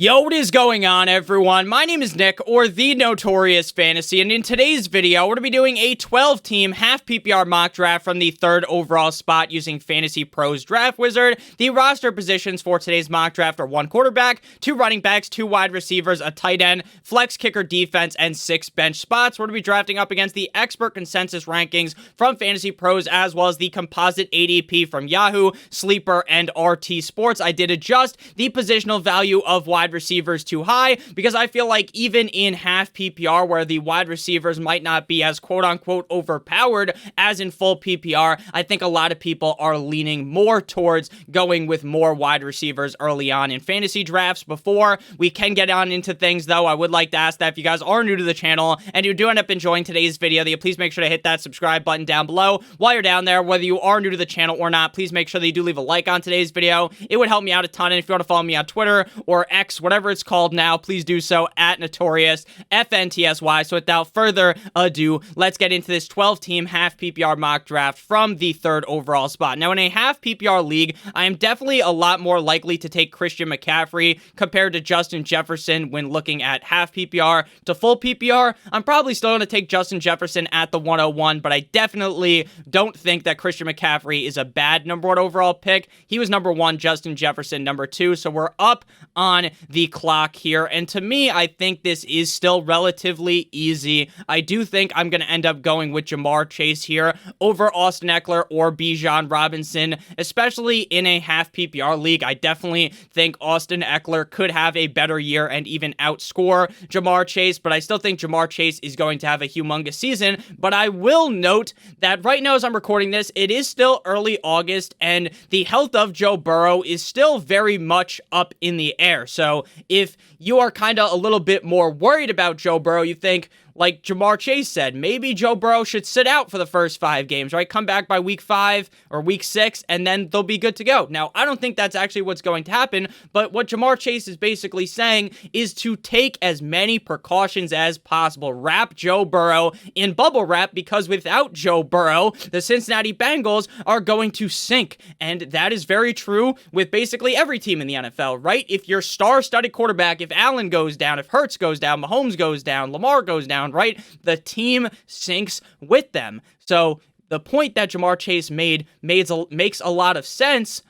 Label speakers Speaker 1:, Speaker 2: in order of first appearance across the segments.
Speaker 1: Yo, what is going on, everyone? My name is Nick, or the Notorious Fantasy, and in today's video, we're going to be doing a 12-team half-PPR mock draft from the 3rd overall spot using FantasyPro's Draft Wizard. The roster positions for today's mock draft are 1 quarterback, 2 running backs, 2 wide receivers, a tight end, flex kicker defense, and 6 bench spots. We're going to be drafting up against the expert consensus rankings from FantasyPros, as well as the composite ADP from Yahoo, Sleeper, and RT Sports. I did adjust the positional value of wide receivers too high because I feel like even in half PPR, where the wide receivers might not be as quote-unquote overpowered as in full PPR, I think a lot of people are leaning more towards going with more wide receivers early on in fantasy drafts. Before we can get on into things, though, I would like to ask that if you guys are new to the channel and you do end up enjoying today's video, that you please make sure to hit that subscribe button down below. While you're down there, whether you are new to the channel or not, please make sure that you do leave a like on today's video. It would help me out a ton, and if you want to follow me on Twitter or X, whatever it's called now, please do so at NotoriousFantasy. So without further ado, let's get into this 12-team half PPR mock draft from the 3rd overall spot. Now, in a half PPR league, I am definitely a lot more likely to take Christian McCaffrey compared to Justin Jefferson when looking at half PPR to full PPR. I'm probably still going to take Justin Jefferson at the 101, but I definitely don't think that Christian McCaffrey is a bad number 1 overall pick. He was number 1, Justin Jefferson number 2, so we're up on the clock here, and to me, I think this is still relatively easy. I do think I'm going to end up going with Ja'Marr Chase here over Austin Eckler or Bijan Robinson, especially in a half PPR league. I definitely think Austin Eckler could have a better year and even outscore Ja'Marr Chase, but I still think Ja'Marr Chase is going to have a humongous season. But I will note that right now as I'm recording this, it is still early August, and the health of Joe Burrow is still very much up in the air. So if you are kind of a little bit more worried about Joe Burrow, you think, like Ja'Marr Chase said, maybe Joe Burrow should sit out for the first 5 games, right? Come back by week 5 or week 6, and then they'll be good to go. Now, I don't think that's actually what's going to happen, but what Ja'Marr Chase is basically saying is to take as many precautions as possible. Wrap Joe Burrow in bubble wrap, because without Joe Burrow, the Cincinnati Bengals are going to sink. And that is very true with basically every team in the NFL, right? If your star-studded quarterback, if Allen goes down, if Hurts goes down, Mahomes goes down, Lamar goes down, right? The team sinks with them. So the point that Ja'Marr Chase made makes a lot of sense,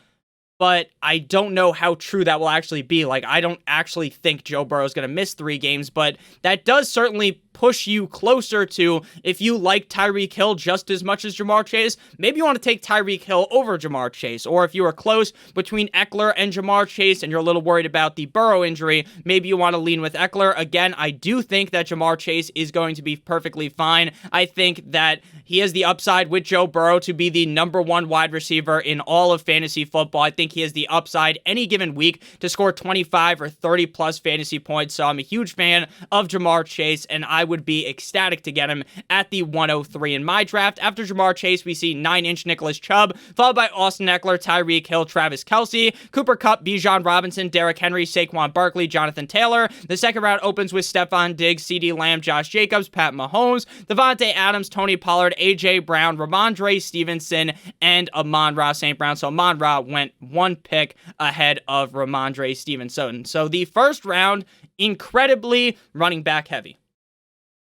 Speaker 1: but I don't know how true that will actually be. Like, I don't actually think Joe Burrow is going to miss 3 games, but that does certainly push you closer to, if you like Tyreek Hill just as much as Ja'Marr Chase, maybe you want to take Tyreek Hill over Ja'Marr Chase. Or if you are close between Eckler and Ja'Marr Chase and you're a little worried about the Burrow injury, maybe you want to lean with Eckler. Again, I do think that Ja'Marr Chase is going to be perfectly fine. I think that he has the upside with Joe Burrow to be the number 1 wide receiver in all of fantasy football. I think he has the upside any given week to score 25 or 30 plus fantasy points. So I'm a huge fan of Ja'Marr Chase, and I would be ecstatic to get him at the 103 in my draft. After Ja'Marr Chase, we see 9-inch Nicholas Chubb, followed by Austin Eckler, Tyreek Hill, Travis Kelce, Cooper Kupp, Bijan Robinson, Derrick Henry, Saquon Barkley, Jonathan Taylor. The second round opens with Stephon Diggs, CeeDee Lamb, Josh Jacobs, Pat Mahomes, Devontae Adams, Tony Pollard, AJ Brown, Ramondre Stevenson, and Amon-Ra St. Brown. So Amon-Ra went 1 pick ahead of Ramondre Stevenson. So the first round, incredibly running back heavy.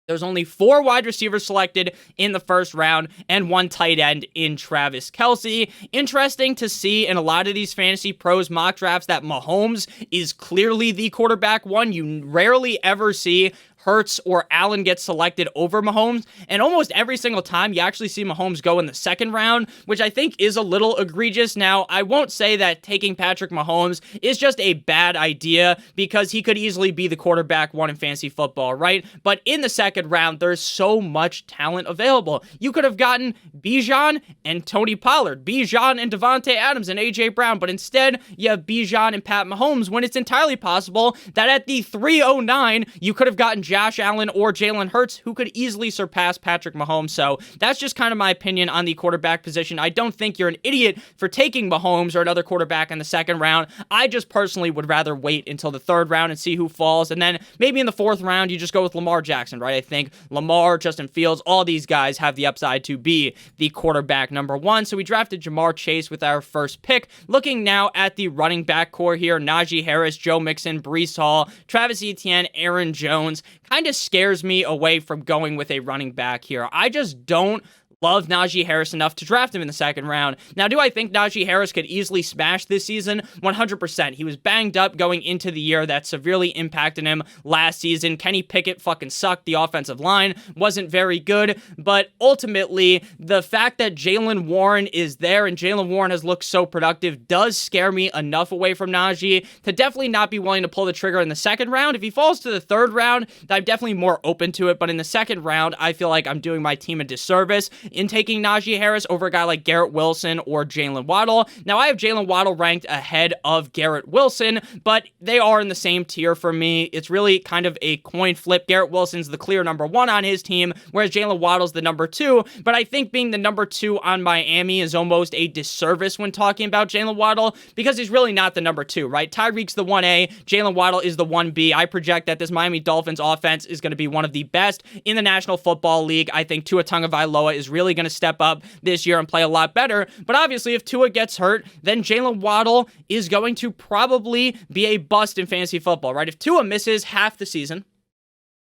Speaker 1: There's only 4 wide receivers selected in the first round and 1 tight end in Travis Kelce. Interesting to see in a lot of these Fantasy Pros mock drafts that Mahomes is clearly the quarterback 1. You rarely ever see Hurts or Allen get selected over Mahomes, and almost every single time you actually see Mahomes go in the second round, which I think is a little egregious. Now, I won't say that taking Patrick Mahomes is just a bad idea, because he could easily be the quarterback 1 in fantasy football, right? But in the second round, there's so much talent available. You could have gotten Bijan and Tony Pollard, Bijan and Devontae Adams and AJ Brown, but instead you have Bijan and Pat Mahomes, when it's entirely possible that at the 309 you could have gotten Josh Allen or Jalen Hurts, who could easily surpass Patrick Mahomes. So that's just kind of my opinion on the quarterback position. I don't think you're an idiot for taking Mahomes or another quarterback in the second round. I just personally would rather wait until the third round and see who falls. And then maybe in the fourth round, you just go with Lamar Jackson, right? I think Lamar, Justin Fields, all these guys have the upside to be the quarterback number one. So we drafted Jamar Chase with our first pick. Looking now at the running back core here, Najee Harris, Joe Mixon, Breece Hall, Travis Etienne, Aaron Jones, kind of scares me away from going with a running back here. I just don't love Najee Harris enough to draft him in the second round. Now, do I think Najee Harris could easily smash this season? 100%. He was banged up going into the year. That severely impacted him last season. Kenny Pickett fucking sucked. The offensive line wasn't very good. But ultimately, the fact that Jaylen Warren is there and Jaylen Warren has looked so productive does scare me enough away from Najee to definitely not be willing to pull the trigger in the second round. If he falls to the third round, I'm definitely more open to it. But in the second round, I feel like I'm doing my team a disservice in taking Najee Harris over a guy like Garrett Wilson or Jalen Waddle. Now, I have Jalen Waddle ranked ahead of Garrett Wilson, but they are in the same tier for me. It's really kind of a coin flip. Garrett Wilson's the clear number one on his team, whereas Jalen Waddle's the number two, but I think being the number two on Miami is almost a disservice when talking about Jalen Waddle, because he's really not the number two, right? Tyreek's the 1A, Jalen Waddle is the 1B. I project that this Miami Dolphins offense is going to be one of the best in the National Football League. I think Tua Tagovailoa is really going to step up this year and play a lot better. But obviously, if Tua gets hurt, then Jalen Waddle is going to probably be a bust in fantasy football, right? If Tua misses half the season,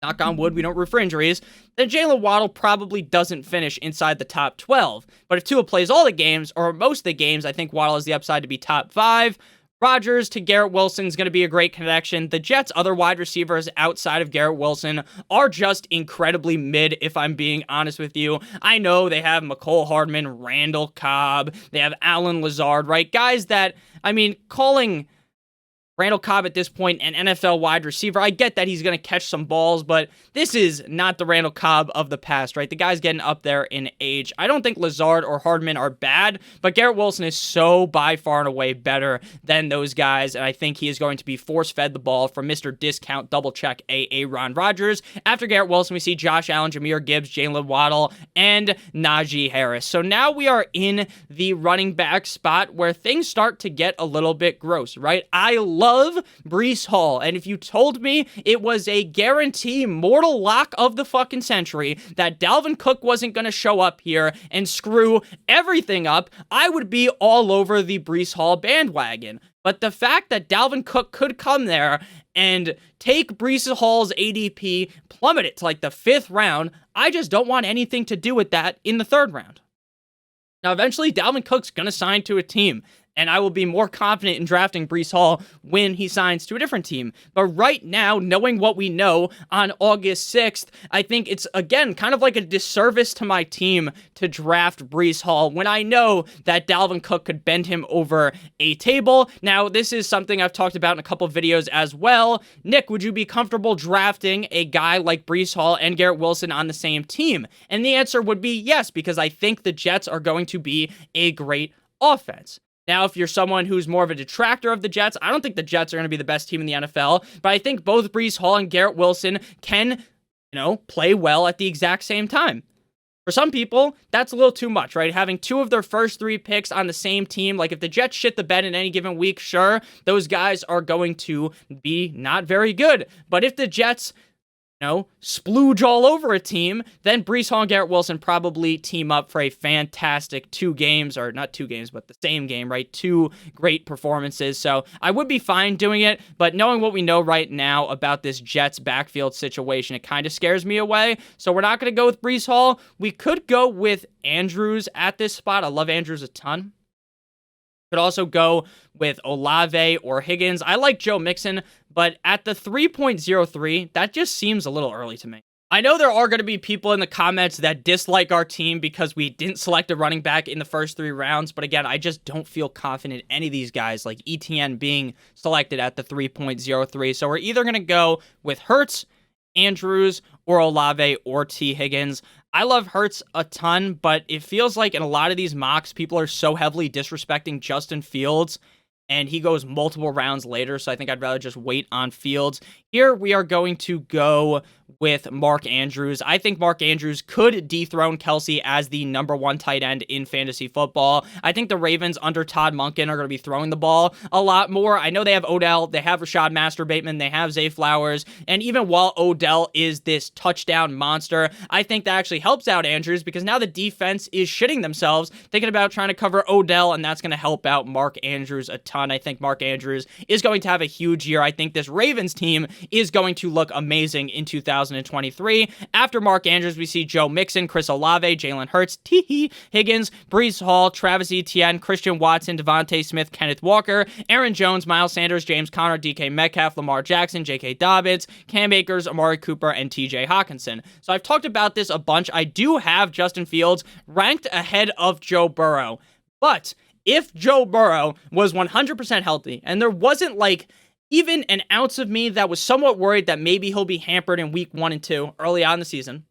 Speaker 1: knock on wood, we don't root for injuries, then Jalen Waddle probably doesn't finish inside the top 12. But if Tua plays all the games, or most of the games, I think Waddle has the upside to be top 5. Rodgers to Garrett Wilson is going to be a great connection. The Jets' other wide receivers outside of Garrett Wilson are just incredibly mid, if I'm being honest with you. I know they have McCole Hardman, Randall Cobb, they have Allen Lazard, right? Guys that, I mean, calling Randall Cobb at this point an NFL wide receiver, I get that he's going to catch some balls, but this is not the Randall Cobb of the past, right? The guy's getting up there in age. I don't think Lazard or Hardman are bad, but Garrett Wilson is so by far and away better than those guys, and I think he is going to be force-fed the ball from Mr. Discount double-check Aaron Rodgers. After Garrett Wilson, we see Josh Allen, Jahmyr Gibbs, Jalen Waddle, and Najee Harris. So now we are in the running back spot where things start to get a little bit gross, right? I love Breece Hall, and if you told me it was a guarantee mortal lock of the fucking century that Dalvin Cook wasn't going to show up here and screw everything up, I would be all over the Breece Hall bandwagon. But the fact that Dalvin Cook could come there and take Breece Hall's ADP, plummet it to like the 5th round, I just don't want anything to do with that in the 3rd round. Now, eventually, Dalvin Cook's going to sign to a team, and I will be more confident in drafting Breece Hall when he signs to a different team. But right now, knowing what we know on August 6th, I think it's, again, kind of like a disservice to my team to draft Breece Hall when I know that Dalvin Cook could bend him over a table. Now, this is something I've talked about in a couple of videos as well. Nick, would you be comfortable drafting a guy like Breece Hall and Garrett Wilson on the same team? And the answer would be yes, because I think the Jets are going to be a great offense. Now, if you're someone who's more of a detractor of the Jets, I don't think the Jets are going to be the best team in the NFL, but I think both Breece Hall and Garrett Wilson can, play well at the exact same time. For some people, that's a little too much, right? Having 2 of their first 3 picks on the same team, like if the Jets shit the bed in any given week, sure, those guys are going to be not very good. But if the Jets splooge all over a team, then Breece Hall and Garrett Wilson probably team up for a fantastic 2 games, or not 2 games, but the same game, right? 2 great performances. So I would be fine doing it, but knowing what we know right now about this Jets backfield situation, it kind of scares me away. So we're not going to go with Breece Hall. We could go with Andrews at this spot. I love Andrews a ton. Could also go with Olave or Higgins. I like Joe Mixon, but at the 3.03, that just seems a little early to me. I know there are going to be people in the comments that dislike our team because we didn't select a running back in the first 3 rounds, but again, I just don't feel confident in any of these guys, like Etienne being selected at the 3.03. So we're either going to go with Hurts, Andrews, or Olave, or T. Higgins. I love Hurts a ton, but it feels like in a lot of these mocks, people are so heavily disrespecting Justin Fields. and he goes multiple rounds later, so I think I'd rather just wait on Fields. Here we are going to go with Mark Andrews. I think Mark Andrews could dethrone Kelsey as the #1 tight end in fantasy football. I think the Ravens under Todd Monken are going to be throwing the ball a lot more. I know they have Odell, they have Rashad Master-Bateman, they have Zay Flowers, and even while Odell is this touchdown monster, I think that actually helps out Andrews because now the defense is shitting themselves thinking about trying to cover Odell, and that's going to help out Mark Andrews a ton. I think Mark Andrews is going to have a huge year. I think this Ravens team is going to look amazing in 2023. After Mark Andrews, we see Joe Mixon, Chris Olave, Jalen Hurts, T. Higgins, Breece Hall, Travis Etienne, Christian Watson, Devontae Smith, Kenneth Walker, Aaron Jones, Miles Sanders, James Conner, DK Metcalf, Lamar Jackson, J.K. Dobbins, Cam Akers, Amari Cooper, and T.J. Hawkinson. So I've talked about this a bunch. I do have Justin Fields ranked ahead of Joe Burrow, but if Joe Burrow was 100% healthy and there wasn't like even an ounce of me that was somewhat worried that maybe he'll be hampered in week 1 and 2 early on in the season,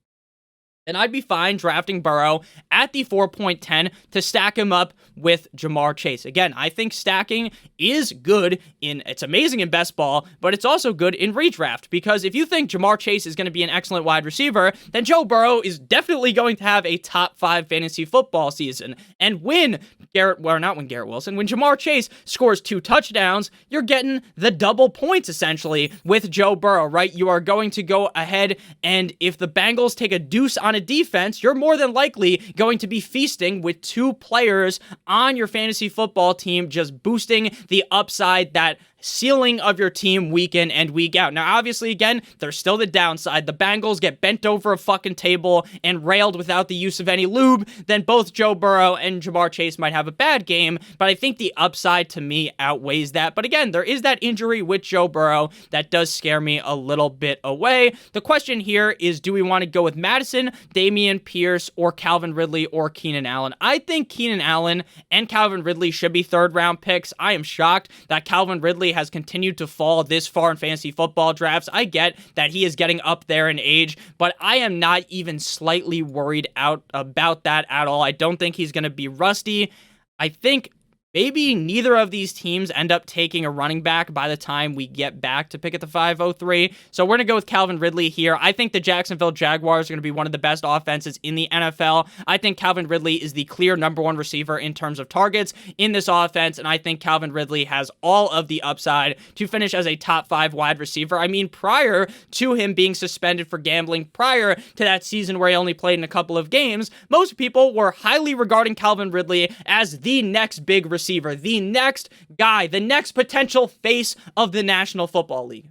Speaker 1: then I'd be fine drafting Burrow at the 4.10 to stack him up with Jamar Chase. Again, I think stacking is good it's amazing in best ball, but it's also good in redraft because if you think Jamar Chase is going to be an excellent wide receiver, then Joe Burrow is definitely going to have a top 5 fantasy football season. And when Jamar Chase scores 2 touchdowns, you're getting the double points essentially with Joe Burrow, right? You are going to go ahead, and if the Bengals take a deuce on a defense, you're more than likely going to be feasting with 2 players on your fantasy football team, just boosting the upside, that ceiling of your team week in and week out. Now, obviously, again, there's still the downside. The Bengals get bent over a fucking table and railed without the use of any lube. Then both Joe Burrow and Jamar Chase might have a bad game, but I think the upside to me outweighs that. But again, there is that injury with Joe Burrow that does scare me a little bit away. The question here is, do we want to go with Madison, Dameon Pierce, or Calvin Ridley, or Keenan Allen? I think Keenan Allen and Calvin Ridley should be 3rd-round picks. I am shocked that Calvin Ridley has continued to fall this far in fantasy football drafts. I get that he is getting up there in age, but I am not even slightly worried out about that at all. I don't think he's going to be rusty. I think maybe neither of these teams end up taking a running back by the time we get back to pick at the 503. So we're going to go with Calvin Ridley here. I think the Jacksonville Jaguars are going to be one of the best offenses in the NFL. I think Calvin Ridley is the clear #1 receiver in terms of targets in this offense, and I think Calvin Ridley has all of the upside to finish as a top 5 wide receiver. I mean, prior to him being suspended for gambling, prior to that season where he only played in a couple of games, most people were highly regarding Calvin Ridley as the next big receiver, the next guy, the next potential face of the National Football League.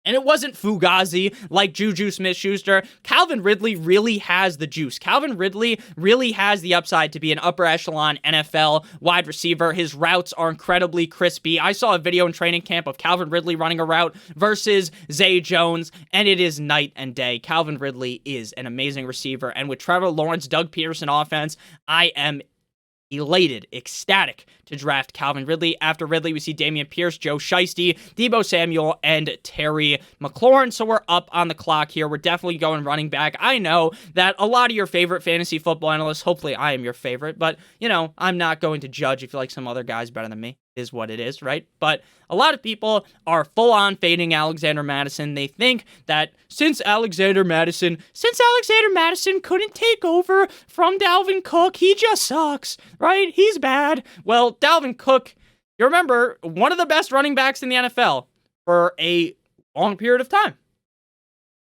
Speaker 1: And it wasn't Fugazi like Juju Smith-Schuster. Calvin Ridley really has the juice. Calvin Ridley really has the upside to be an upper echelon NFL wide receiver. His routes are incredibly crispy. I saw a video in training camp of Calvin Ridley running a route versus Zay Jones, and it is night and day. Calvin Ridley is an amazing receiver. And with Trevor Lawrence, Doug Peterson offense, I am elated, ecstatic to draft Calvin Ridley. After Ridley, we see Dameon Pierce, Joe Shiesty, Deebo Samuel, and Terry McLaurin. So we're up on the clock here. We're definitely going running back. I know that a lot of your favorite fantasy football analysts, hopefully I am your favorite, but, I'm not going to judge if you like some other guys better than me. Is what it is, right? But a lot of people are full-on fading Alexander Mattison. They think that since Alexander Mattison couldn't take over from Dalvin Cook, he just sucks, right? He's bad. Well, Dalvin Cook, you remember, one of the best running backs in the NFL for a long period of time.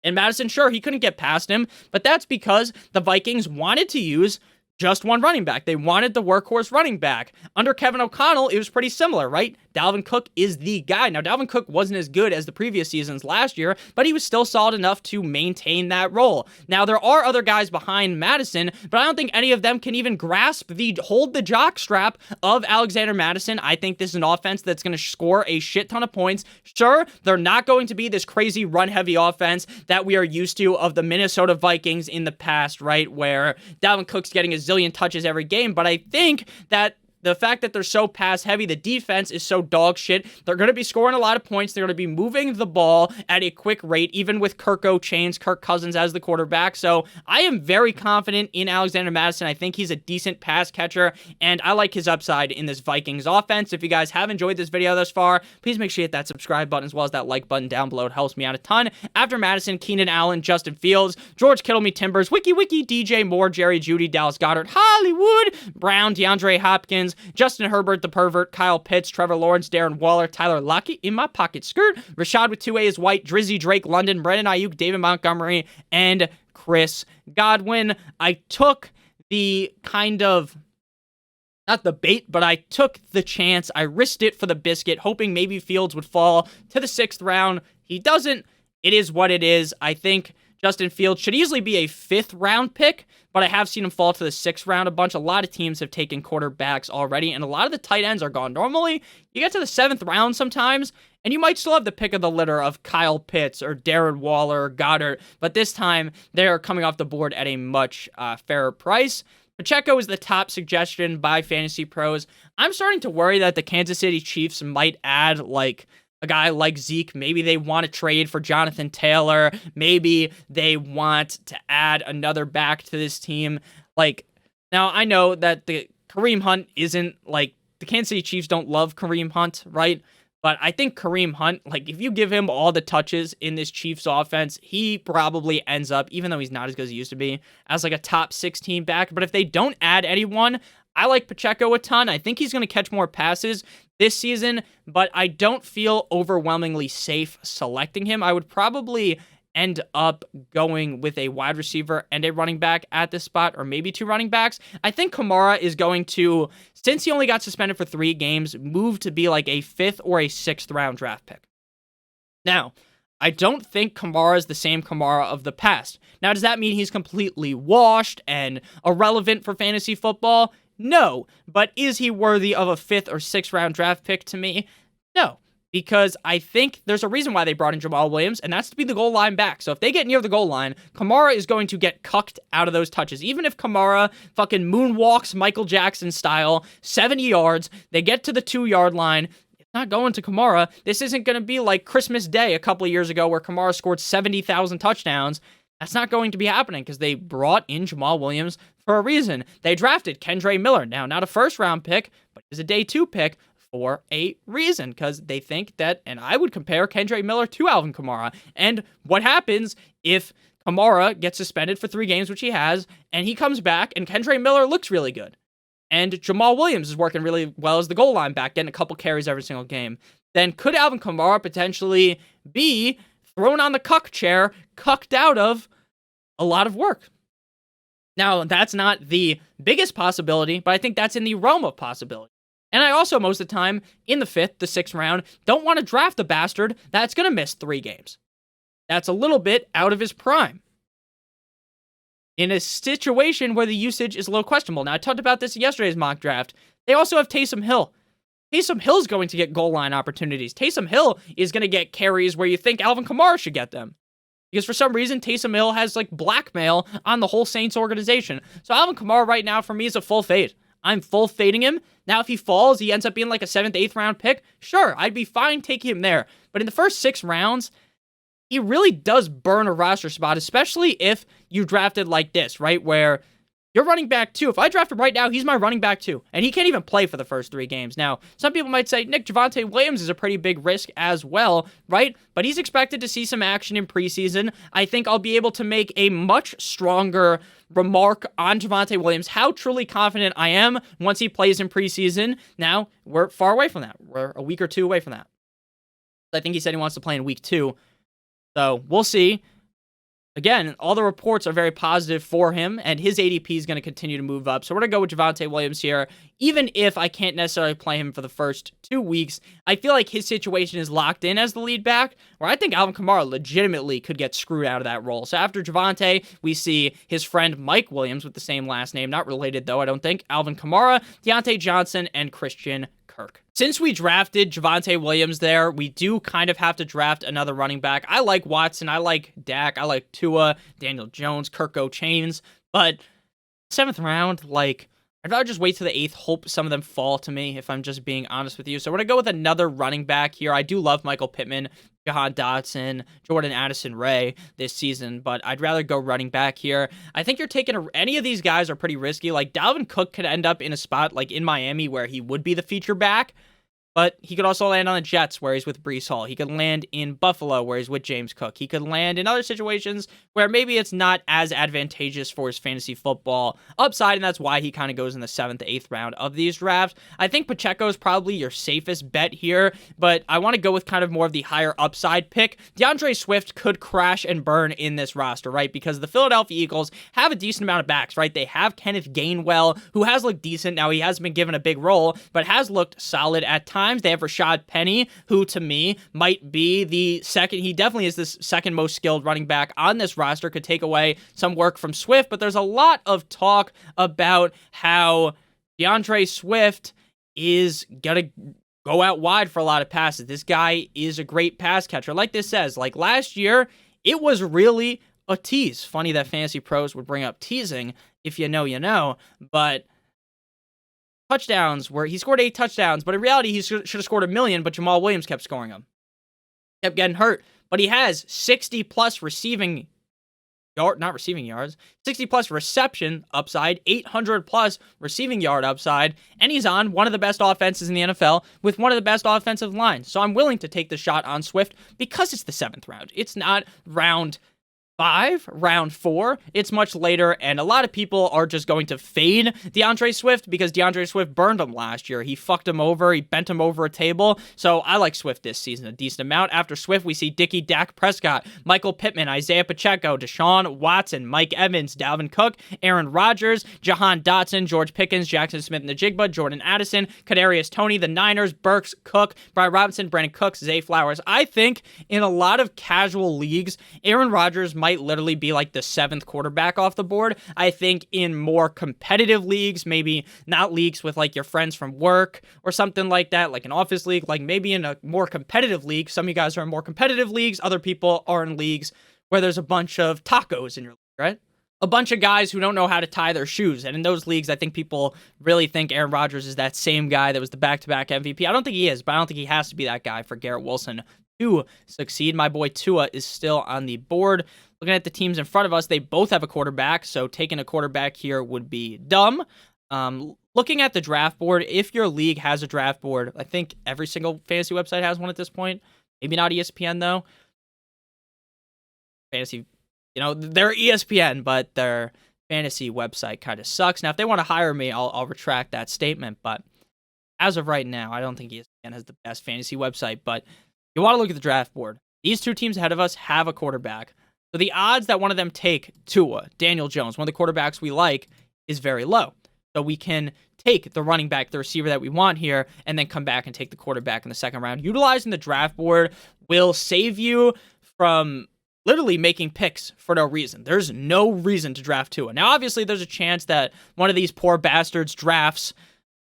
Speaker 1: And Mattison, sure, he couldn't get past him, but that's because the Vikings wanted to use just one running back. They wanted the workhorse running back. Under Kevin O'Connell, it was pretty similar, right? Dalvin Cook is the guy. Now, Dalvin Cook wasn't as good as the previous seasons last year, but he was still solid enough to maintain that role. Now, there are other guys behind Madison, but I don't think any of them can even grasp hold the jock strap of Alexander Mattison. I think this is an offense that's going to score a shit ton of points. Sure, they're not going to be this crazy run-heavy offense that we are used to of the Minnesota Vikings in the past, right? Where Dalvin Cook's getting a zillion touches every game, but I think that the fact that they're so pass heavy, the defense is so dog shit. They're going to be scoring a lot of points. They're going to be moving the ball at a quick rate, even with Kirk Cousins as the quarterback. So I am very confident in Alexander Mattison. I think he's a decent pass catcher, and I like his upside in this Vikings offense. If you guys have enjoyed this video thus far, please make sure you hit that subscribe button as well as that like button down below. It helps me out a ton. After Mattison, Keenan Allen, Justin Fields, George Kittle, me Timbers, Wiki, DJ Moore, Jerry Jeudy, Dallas Goedert, Hollywood Brown, DeAndre Hopkins, Justin Herbert, the pervert, Kyle Pitts, Trevor Lawrence, Darren Waller, Tyler Lockett, in my pocket skirt, Rashad with 2A is white, Drizzy Drake, London, Brandon Ayuk, David Montgomery, and Chris Godwin. I took the kind of, not the bait, but I took the chance. I risked it for the biscuit, hoping maybe Fields would fall to the 6th round. He doesn't. It is what it is. I think Justin Fields should easily be a 5th round pick, but I have seen him fall to the 6th round a bunch. A lot of teams have taken quarterbacks already, and a lot of the tight ends are gone. Normally, you get to the 7th round sometimes, and you might still have the pick of the litter of Kyle Pitts or Darren Waller or Goddard, but this time they're coming off the board at a much fairer price. Pacheco is the top suggestion by Fantasy Pros. I'm starting to worry that the Kansas City Chiefs might add, like, a guy like Zeke. Maybe they want to trade for Jonathan Taylor. Maybe they want to add another back to this team. Like, now I know that the Kareem Hunt isn't, like, the Kansas City Chiefs don't love Kareem Hunt, right? But I think Kareem Hunt, like, if you give him all the touches in this Chiefs offense, he probably ends up, even though he's not as good as he used to be, as like a top 16 back. But if they don't add anyone, I like Pacheco a ton. I think he's going to catch more passes this season, but I don't feel overwhelmingly safe selecting him. I would probably end up going with a wide receiver and a running back at this spot, or maybe 2 running backs. I think Kamara is going to, since he only got suspended for 3 games, move to be like a 5th or a 6th round draft pick. Now, I don't think Kamara is the same Kamara of the past. Now, does that mean he's completely washed and irrelevant for fantasy football? No. But is he worthy of a 5th or 6th round draft pick to me? No. Because I think there's a reason why they brought in Jamal Williams, and that's to be the goal line back. So if they get near the goal line, Kamara is going to get cucked out of those touches. Even if Kamara fucking moonwalks Michael Jackson style, 70 yards, they get to the 2-yard line, it's not going to Kamara. This isn't going to be like Christmas Day a couple of years ago where Kamara scored 70,000 touchdowns. That's not going to be happening because they brought in Jamal Williams for a reason. They drafted Kendre Miller. Now, not a 1st-round pick, but he's a day 2 pick for a reason, because they think that, and I would compare Kendre Miller to Alvin Kamara. And what happens if Kamara gets suspended for 3 games, which he has, and he comes back, and Kendre Miller looks really good, and Jamal Williams is working really well as the goal line back, getting a couple carries every single game, then could Alvin Kamara potentially be thrown on the cuck chair, cucked out of a lot of work? Now, that's not the biggest possibility, but I think that's in the realm of possibility. And I also, most of the time, in the 5th, the 6th round, don't want to draft a bastard that's going to miss 3 games. That's a little bit out of his prime. In a situation where the usage is a little questionable. Now, I talked about this in yesterday's mock draft. They also have Taysom Hill. Taysom Hill's going to get goal line opportunities. Taysom Hill is going to get carries where you think Alvin Kamara should get them. Because for some reason, Taysom Hill has, like, blackmail on the whole Saints organization. So Alvin Kamara right now, for me, is a full fade. I'm full fading him. Now, if he falls, he ends up being like a 7th, 8th round pick. Sure, I'd be fine taking him there. But in the first 6 rounds, he really does burn a roster spot, especially if you drafted like this, right? Where you're running back 2. If I draft him right now, he's my running back 2. And he can't even play for the first 3 games. Now, some people might say, Nick, Javonte Williams is a pretty big risk as well, right? But he's expected to see some action in preseason. I think I'll be able to make a much stronger remark on Javonte Williams, how truly confident I am once he plays in preseason. Now, we're far away from that. We're a week or 2 away from that. I think he said he wants to play in week 2. So, we'll see. Again, all the reports are very positive for him, and his ADP is going to continue to move up. So we're going to go with Javonte Williams here. Even if I can't necessarily play him for the first 2 weeks, I feel like his situation is locked in as the lead back, where I think Alvin Kamara legitimately could get screwed out of that role. So after Javonte, we see his friend Mike Williams with the same last name, not related though, I don't think, Alvin Kamara, Deontay Johnson, and Christian Kirk. Since we drafted Javonte Williams there, we do kind of have to draft another running back. I like Watson, I like Dak, I like Tua, Daniel Jones, Kirk Chains, but 7th round, like, I'd rather just wait to the 8th, hope some of them fall to me, if I'm just being honest with you. So we're going to go with another running back here. I do love Michael Pittman, Jahan Dotson, Jordan Addison-Ray this season, but I'd rather go running back here. I think you're taking any of these guys are pretty risky. Like, Dalvin Cook could end up in a spot like in Miami where he would be the feature back. But he could also land on the Jets, where he's with Breece Hall. He could land in Buffalo, where he's with James Cook. He could land in other situations where maybe it's not as advantageous for his fantasy football upside, and that's why he kind of goes in the 7th, 8th round of these drafts. I think Pacheco is probably your safest bet here, but I want to go with kind of more of the higher upside pick. DeAndre Swift could crash and burn in this roster, right? Because the Philadelphia Eagles have a decent amount of backs, right? They have Kenneth Gainwell, who has looked decent. Now, he hasn't been given a big role, but has looked solid at times. They have Rashad Penny, who to me might be the second. He definitely is the second most skilled running back on this roster. Could take away some work from Swift, but there's a lot of talk about how DeAndre Swift is gonna go out wide for a lot of passes. This guy is a great pass catcher. Like this says, like last year, it was really a tease. Funny that fantasy pros would bring up teasing. If you know, you know. But touchdowns where he scored 8 touchdowns, but in reality, he should have scored 1 million, but Jamal Williams kept scoring them. Kept getting hurt. But he has 60 plus receiving not receiving yards, 60 plus reception upside, 800 plus receiving yard upside, and he's on one of the best offenses in the NFL with one of the best offensive lines. So I'm willing to take the shot on Swift because it's the 7th round. It's not round 5, round 4. It's much later, and a lot of people are just going to fade DeAndre Swift because DeAndre Swift burned him last year. He fucked him over. He bent him over a table. So I like Swift this season a decent amount. After Swift, we see Dickie, Dak Prescott, Michael Pittman, Isaiah Pacheco, Deshaun Watson, Mike Evans, Dalvin Cook, Aaron Rodgers, Jahan Dotson, George Pickens, Jackson Smith-Njigba, Jordan Addison, Kadarius Toney, the Niners, Burks, Cook, Brian Robinson, Brandon Cooks, Zay Flowers. I think in a lot of casual leagues, Aaron Rodgers might literally be like the 7th quarterback off the board. I think in more competitive leagues, maybe not leagues with like your friends from work or something like that, like an office league, like maybe in a more competitive league. Some of you guys are in more competitive leagues. Other people are in leagues where there's a bunch of tacos in your league, right? A bunch of guys who don't know how to tie their shoes. And in those leagues, I think people really think Aaron Rodgers is that same guy that was the back-to-back MVP. I don't think he is, but I don't think he has to be that guy for Garrett Wilson to succeed. My boy Tua is still on the board. Looking at the teams in front of us, they both have a quarterback, so taking a quarterback here would be dumb. Looking at the draft board, if your league has a draft board, I think every single fantasy website has one at this point. Maybe not ESPN, though. Fantasy, they're ESPN, but their fantasy website kind of sucks. Now, if they want to hire me, I'll retract that statement, but as of right now, I don't think ESPN has the best fantasy website, but you want to look at the draft board. These two teams ahead of us have a quarterback. So the odds that one of them take Tua, Daniel Jones, one of the quarterbacks we like, is very low. So we can take the running back, the receiver that we want here, and then come back and take the quarterback in the 2nd round. Utilizing the draft board will save you from literally making picks for no reason. There's no reason to draft Tua. Now, obviously, there's a chance that one of these poor bastards drafts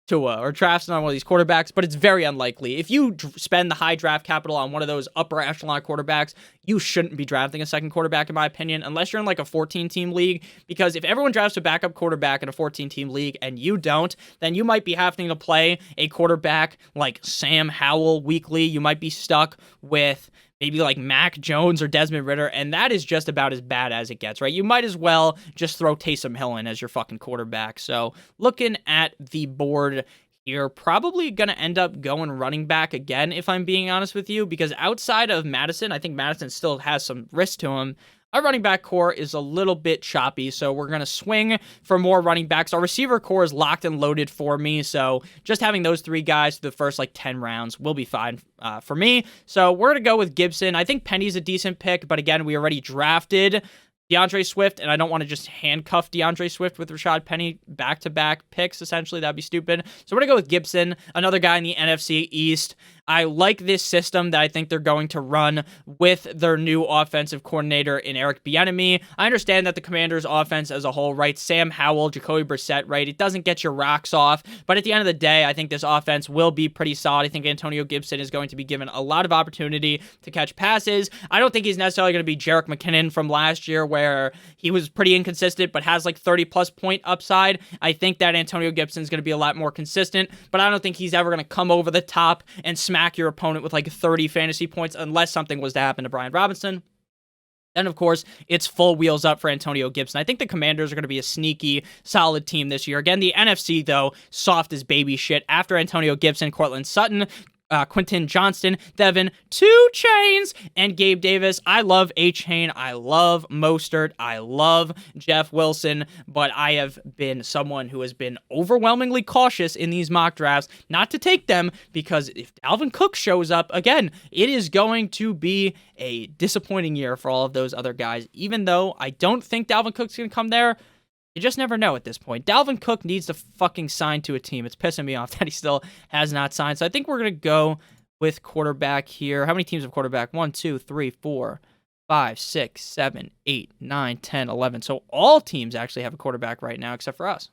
Speaker 1: Tua or drafts on one of these quarterbacks, but it's very unlikely. If you spend the high draft capital on one of those upper echelon quarterbacks, you shouldn't be drafting a 2nd quarterback, in my opinion, unless you're in like a 14-team league, because if everyone drafts a backup quarterback in a 14-team league and you don't, then you might be having to play a quarterback like Sam Howell weekly. You might be stuck with maybe like Mac Jones or Desmond Ridder, and that is just about as bad as it gets, right? You might as well just throw Taysom Hill in as your fucking quarterback. So looking at the board here, probably going to end up going running back again, if I'm being honest with you, because outside of Madison, I think Madison still has some risk to him. Our running back core is a little bit choppy, so we're going to swing for more running backs. Our receiver core is locked and loaded for me, so just having those 3 guys through the first 10 rounds will be fine for me. So we're going to go with Gibson. I think Penny's a decent pick, but again, we already drafted DeAndre Swift, and I don't want to just handcuff DeAndre Swift with Rashad Penny back-to-back picks, essentially. That'd be stupid. So we're going to go with Gibson, another guy in the NFC East. I like this system that I think they're going to run with their new offensive coordinator in Eric Bieniemy. I understand that the Commanders' offense as a whole, right? Sam Howell, Jacoby Brissett, right? It doesn't get your rocks off, but at the end of the day, I think this offense will be pretty solid. I think Antonio Gibson is going to be given a lot of opportunity to catch passes. I don't think he's necessarily going to be Jerick McKinnon from last year, where where he was pretty inconsistent but has like 30-plus point upside. I think that Antonio Gibson's going to be a lot more consistent, but I don't think he's ever going to come over the top and smack your opponent with like 30 fantasy points unless something was to happen to Brian Robinson. Then, of course, it's full wheels up for Antonio Gibson. I think the Commanders are going to be a sneaky, solid team this year. Again, the NFC, though, soft as baby shit. After Antonio Gibson, Cortland Sutton, Quentin Johnston, Devin 2 Chains, and Gabe Davis. I love A-Chain. I love Mostert. I love Jeff Wilson, but I have been someone who has been overwhelmingly cautious in these mock drafts not to take them, because if Dalvin Cook shows up, again, it is going to be a disappointing year for all of those other guys. Even though I don't think Dalvin Cook's going to come there, you just never know at this point. Dalvin Cook needs to fucking sign to a team. It's pissing me off that he still has not signed. So I think we're going to go with quarterback here. How many teams have quarterback? 1, 2, 3, 4, 5, 6, 7, 8, 9, 10, 11. So all teams actually have a quarterback right now except for us.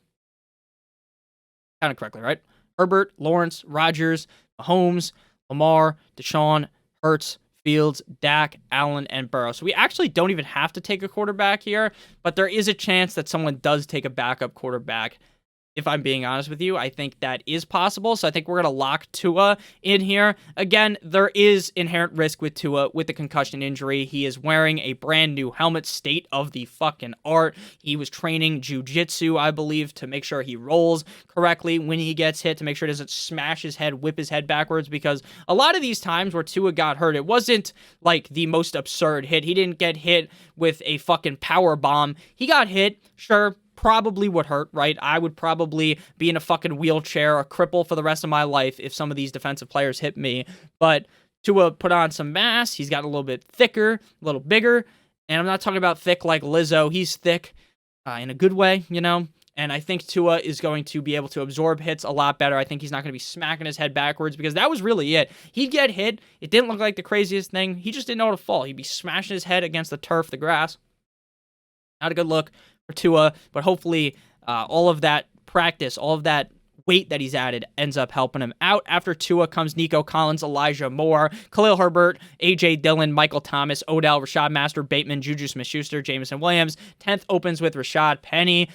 Speaker 1: Counted correctly, right? Herbert, Lawrence, Rodgers, Mahomes, Lamar, Deshaun, Hurts, Fields, Dak, Allen, and Burrow. So we actually don't even have to take a quarterback here, but there is a chance that someone does take a backup quarterback. If I'm being honest with you, I think that is possible. So I think we're going to lock Tua in here. Again, there is inherent risk with Tua with the concussion injury. He is wearing a brand new helmet, state of the fucking art. He was training jiu-jitsu, I believe, to make sure he rolls correctly when he gets hit, to make sure he doesn't smash his head, whip his head backwards, because a lot of these times where Tua got hurt, it wasn't like the most absurd hit. He didn't get hit with a fucking power bomb. He got hit, sure, probably would hurt, right? I would probably be in a fucking wheelchair, a cripple for the rest of my life if some of these defensive players hit me. But Tua put on some mass. He's gotten a little bit thicker, a little bigger. And I'm not talking about thick like Lizzo. He's thick in a good way, you know? And I think Tua is going to be able to absorb hits a lot better. I think he's not going to be smacking his head backwards, because that was really it. He'd get hit. It didn't look like the craziest thing. He just didn't know how to fall. He'd be smashing his head against the turf, the grass. Not a good look for Tua, but hopefully all of that practice, all of that weight that he's added ends up helping him out. After Tua comes Nico Collins, Elijah Moore, Khalil Herbert, A.J. Dillon, Michael Thomas, Odell, Rashad Master, Bateman, Juju Smith-Schuster, Jameson Williams. 10th opens with Rashad Penny,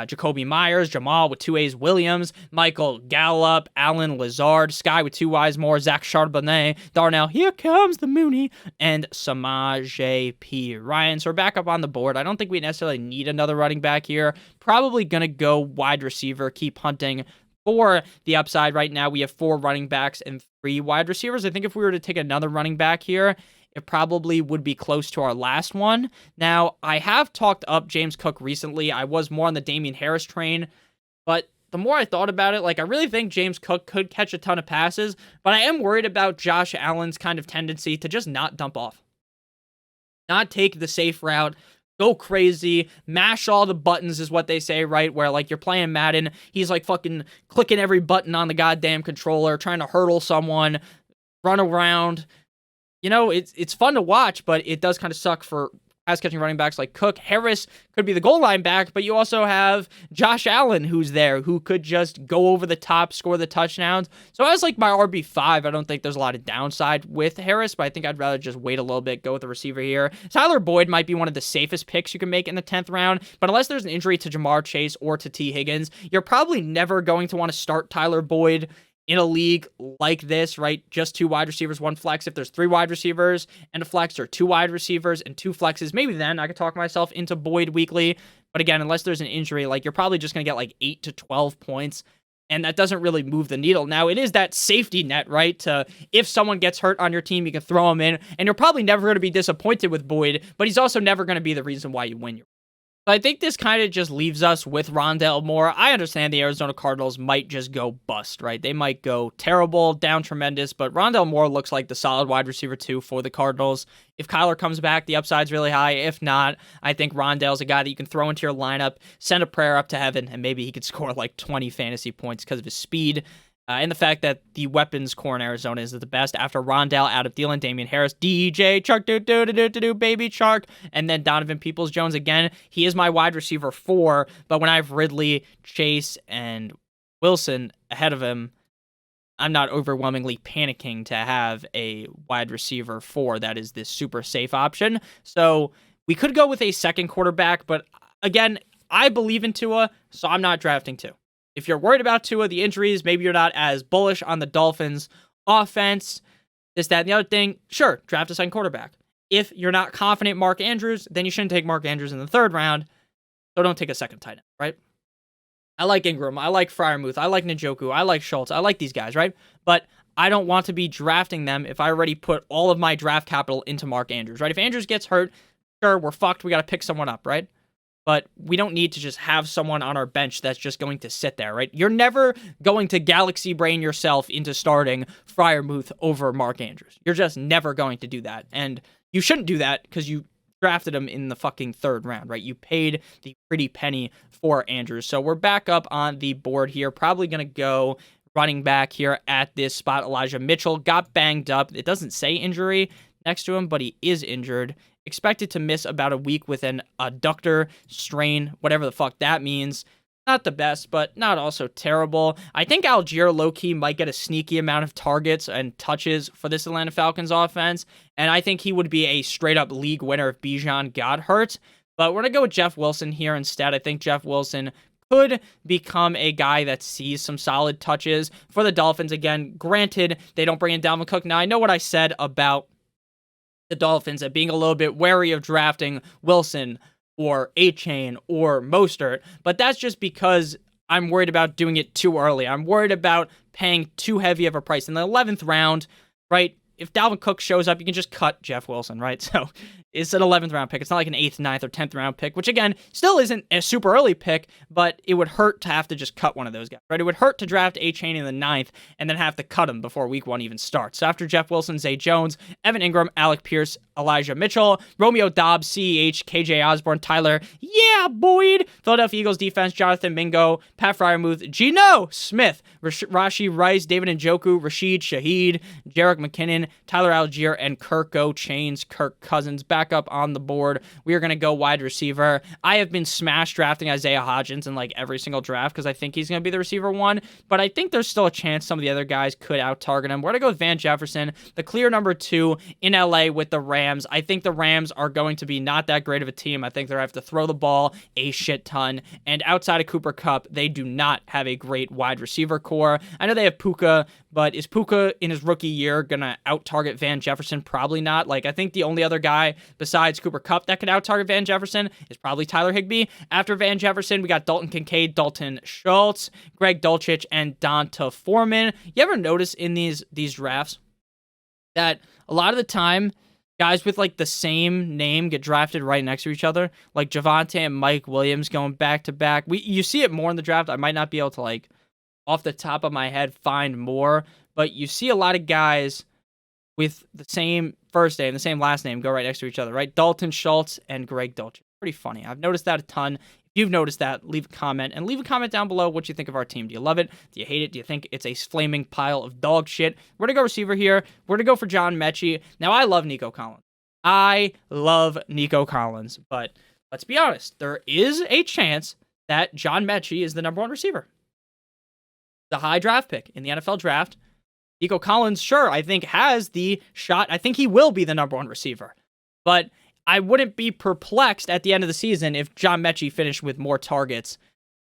Speaker 1: Jacoby Myers, Jamal with 2 A's, Williams, Michael Gallup, Allen Lazard, Sky with 2 Y's more, Zach Charbonnet, Darnell, here comes the Mooney, and Samaje P. Ryan. So we're back up on the board. I don't think we necessarily need another running back here. Probably going to go wide receiver, keep hunting for the upside. Right now we have 4 running backs and 3 wide receivers. I think if we were to take another running back here, it probably would be close to our last one. Now, I have talked up James Cook recently. I was more on the Damian Harris train, but the more I thought about it, like, I really think James Cook could catch a ton of passes, but I am worried about Josh Allen's kind of tendency to just not dump off. Not take the safe route, go crazy, mash all the buttons is what they say, right? Where, like, you're playing Madden, he's, like, fucking clicking every button on the goddamn controller, trying to hurdle someone, run around. You know, it's fun to watch, but it does kind of suck for pass-catching running backs like Cook. Harris could be the goal line back, but you also have Josh Allen who's there, who could just go over the top, score the touchdowns. So as like my RB5, I don't think there's a lot of downside with Harris, but I think I'd rather just wait a little bit, go with the receiver here. Tyler Boyd might be one of the safest picks you can make in the 10th round, but unless there's an injury to Jamar Chase or to T. Higgins, you're probably never going to want to start Tyler Boyd in a league like this, right? Just 2 wide receivers, 1 flex. If there's 3 wide receivers and a flex, or 2 wide receivers and 2 flexes, maybe then I could talk myself into Boyd weekly. But again, unless there's an injury, like, you're probably just going to get like 8 to 12 points, and that doesn't really move the needle. Now, it is that safety net, right? To, if someone gets hurt on your team, you can throw him in, and you're probably never going to be disappointed with Boyd, but he's also never going to be the reason why you win your. So I think this kind of just leaves us with Rondale Moore. I understand the Arizona Cardinals might just go bust, right? They might go terrible, down tremendous, but Rondale Moore looks like the solid wide receiver 2 for the Cardinals. If Kyler comes back, the upside's really high. If not, I think Rondale's a guy that you can throw into your lineup, send a prayer up to heaven, and maybe he could score like 20 fantasy points because of his speed. And the fact that the weapons core in Arizona is the best after Rondale, Adam Thielen, Damian Harris, DJ, Chark, baby Chark, and then Donovan Peoples-Jones again. He is my wide receiver 4, but when I have Ridley, Chase, and Wilson ahead of him, I'm not overwhelmingly panicking to have a wide receiver 4 that is this super safe option. So We could go with a second quarterback, but again, I believe in Tua, so I'm not drafting Tua. If you're worried about Tua, the injuries, maybe you're not as bullish on the Dolphins' offense, this, that, and the other thing, sure, draft a second quarterback. If you're not confident Mark Andrews, then you shouldn't take Mark Andrews in the third round, so don't take a second tight end, right? I like Ingram, I like Freiermuth, I like Njoku, I like Schultz, I like these guys, right? But I don't want to be drafting them if I already put all of my draft capital into Mark Andrews, right? If Andrews gets hurt, sure, we're fucked, we got to pick someone up, right? But we don't need to just have someone on our bench that's just going to sit there, right? You're never going to galaxy brain yourself into starting Freiermuth over Mark Andrews. You're just never going to do that. And you shouldn't do that because you drafted him in the fucking third round, right? You paid the pretty penny for Andrews. So we're back up on the board here. Probably going to go running back here at this spot. Elijah Mitchell got banged up. It doesn't say injury next to him, but he is injured. Expected to miss about a week with an adductor strain, whatever the fuck that means. Not the best, but not also terrible. I think Algier low-key might get a sneaky amount of targets and touches for this Atlanta Falcons offense, and I think he would be a straight-up league winner if Bijan got hurt. But we're going to go with Jeff Wilson here instead. I think Jeff Wilson could become a guy that sees some solid touches for the Dolphins. Again, granted, they don't bring in Dalvin Cook. Now, I know what I said about the Dolphins at being a little bit wary of drafting Wilson or A-Chain or Mostert, but that's just because I'm worried about doing it too early. I'm worried about paying too heavy of a price. In the 11th round, right, if Dalvin Cook shows up, you can just cut Jeff Wilson, right? So it's an 11th round pick. It's not like an 8th, 9th, or 10th round pick, which again, still isn't a super early pick, but it would hurt to have to just cut one of those guys, right? It would hurt to draft A-Chain in the 9th and then have to cut him before week 1 even starts. So after Jeff Wilson, Zay Jones, Evan Ingram, Alec Pierce, Elijah Mitchell, Romeo Dobbs, CEH, KJ Osborne, Tyler, yeah, Boyd, Philadelphia Eagles defense, Jonathan Mingo, Pat Freiermuth, Geno Smith, Rashi Rice, David Njoku, Rashid Shaheed, Jerick McKinnon, Tyler Algier, and Kirk Chains, Kirk Cousins back up on the board. We are going to go wide receiver. I have been smash drafting Isaiah Hodgins in like every single draft because I think he's going to be the receiver 1, but I think there's still a chance some of the other guys could out-target him. We're going to go with Van Jefferson, the clear number 2 in LA with the Rams. I think the Rams are going to be not that great of a team. I think they're going to have to throw the ball a shit ton, and outside of Cooper Kupp, they do not have a great wide receiver core. I know they have Puka, but is Puka in his rookie year going to out-target Van Jefferson? Probably not. Like, I think the only other guy besides Cooper Kupp that could out-target Van Jefferson is probably Tyler Higbee. After Van Jefferson, we got Dalton Kincaid, Dalton Schultz, Greg Dulcich, and Donta Foreman. You ever notice in these drafts that a lot of the time, guys with like the same name get drafted right next to each other, like Javonte and Mike Williams going back to back? You see it more in the draft. I might not be able to like off the top of my head find more, but you see a lot of guys with the same first name, the same last name go right next to each other, right? Dalton Schultz and Greg Dulcich. Pretty funny. I've noticed that a ton. If you've noticed that, leave a comment, and leave a comment down below what you think of our team. Do you love it? Do you hate it? Do you think it's a flaming pile of dog shit? We're going to go receiver here. We're going to go for John Mechie. Now, I love Nico Collins. But let's be honest. There is a chance that John Mechie is the number 1 receiver. The high draft pick in the NFL draft. Nico Collins, sure, I think has the shot. I think he will be the number 1 receiver. But I wouldn't be perplexed at the end of the season if John Mechie finished with more targets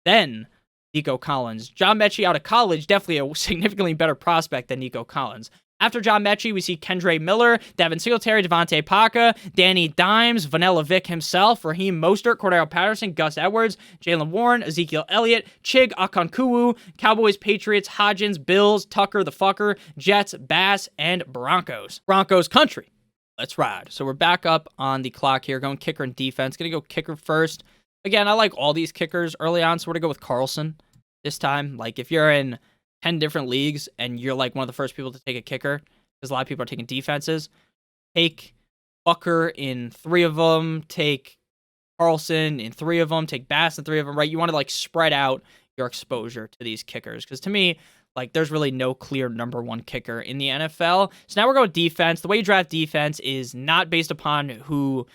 Speaker 1: than Nico Collins. John Mechie out of college, definitely a significantly better prospect than Nico Collins. After John Mechie, we see Kendre Miller, Devin Singletary, Devontae Paca, Danny Dimes, Vanilla Vic himself, Raheem Mostert, Cordero Patterson, Gus Edwards, Jalen Warren, Ezekiel Elliott, Chig Okonkwo, Cowboys, Patriots, Hodgins, Bills, Tucker the Fucker, Jets, Bass, and Broncos. Broncos country. Let's ride. So we're back up on the clock here, going kicker and defense. Going to go kicker first. Again, I like all these kickers early on, so we're going to go with Carlson this time. Like, if you're in 10 different leagues and you're like one of the first people to take a kicker, because a lot of people are taking defenses, take Bucker in 3 of them, take Carlson in 3 of them, take Bass in 3 of them, right? You want to like spread out your exposure to these kickers, because to me, like, there's really no clear number 1 kicker in the NFL. So now we're going defense. The way you draft defense is not based upon who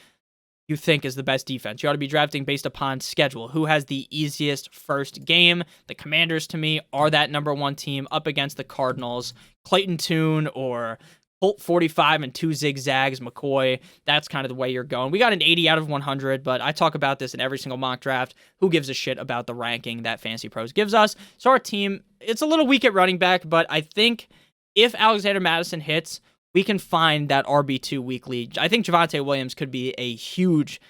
Speaker 1: you think is the best defense. You ought to be drafting based upon schedule. Who has the easiest first game? The Commanders, to me, are that number 1 team up against the Cardinals. Clayton Tune or Colt 45 and 2 zigzags, McCoy. That's kind of the way you're going. We got an 80 out of 100, but I talk about this in every single mock draft. Who gives a shit about the ranking that Fantasy Pros gives us? So our team, it's a little weak at running back, but I think if Alexander Madison hits, we can find that RB2 weekly. I think Javonte Williams could be a huge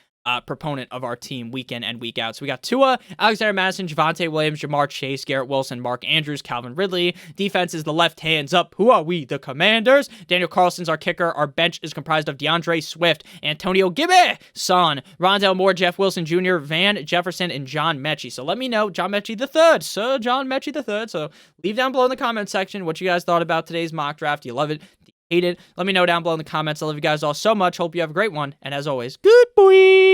Speaker 1: proponent of our team week in and week out. So we got Tua, Alexander Madison, Javonte Williams, Jamar Chase, Garrett Wilson, Mark Andrews, Calvin Ridley. Defense is the left hands up. Who are we? The Commanders. Daniel Carlson's our kicker. Our bench is comprised of DeAndre Swift, Antonio Gibson, Son, Rondell Moore, Jeff Wilson Jr., Van Jefferson, and John Mechie. So let me know, John Mechie III, Sir John Mechie III. So leave down below in the comment section what you guys thought about today's mock draft. Do you love it? Do you hate it? Let me know down below in the comments. I love you guys all so much. Hope you have a great one. And as always, good boy.